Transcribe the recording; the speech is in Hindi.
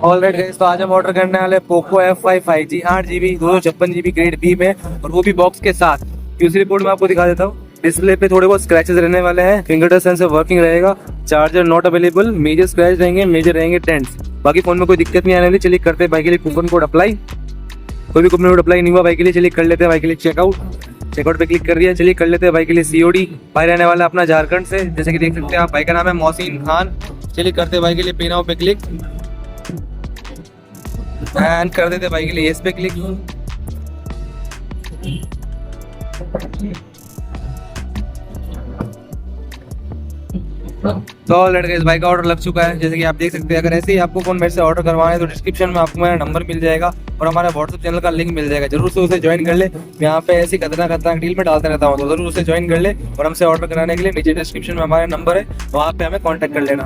ऑलराइट गाइस, तो आज हम ऑर्डर करने वाले Poco F5 5G 8GB 256GB grade B में, और वो भी बॉक्स के साथ। यूसी रिपोर्ट में आपको दिखा देता हूँ। डिस्प्ले पे थोड़े बहुत स्क्रैचेस रहने वाले हैं, फिंगर टच सेंसर वर्किंग रहेगा, charger not available, major scratch रहेंगे, मेजर रहेंगे डेंट्स। बाकी फोन में कोई दिक्कत नहीं आने वाली। चलिए करते हैं भाई के लिए कूपन कोड अप्लाई। कोई भी कूपन कोड अप्लाई नहीं हुआ भाई के लिए। चलिए कर लेते हैं भाई के लिए चेकआउट। चेकआउट पे क्लिक कर दिया। चलिए कर लेते हैं भाई के लिए सीओडी। भाई रहने वाला अपना झारखंड से, जैसे कि देख सकते हैं आप। भाई का नाम है मोहसिन खान। चलिए करते हैं भाई के लिए पे नाउ पे क्लिक एंड कर देते भाई के लिए यस पे क्लिक। तो लड़के इस भाई का ऑर्डर लग चुका है, जैसे कि आप देख सकते हैं। अगर ऐसे ही आपको फोन मेरे से ऑर्डर करवाना है तो डिस्क्रिप्शन में आपको मेरा नंबर मिल जाएगा और हमारे व्हाट्सएप चैनल का लिंक मिल जाएगा। जरूर से उसे ज्वाइन कर ले। यहाँ पे ऐसी खतरनाक डील में डालते रहता हूँ, तो जरूर उसे ज्वाइन कर ले। और हमसे ऑर्डर कराने के लिए नीचे डिस्क्रिप्शन में हमारा नंबर है, वहाँ पे हमें कॉन्टैक्ट कर लेना।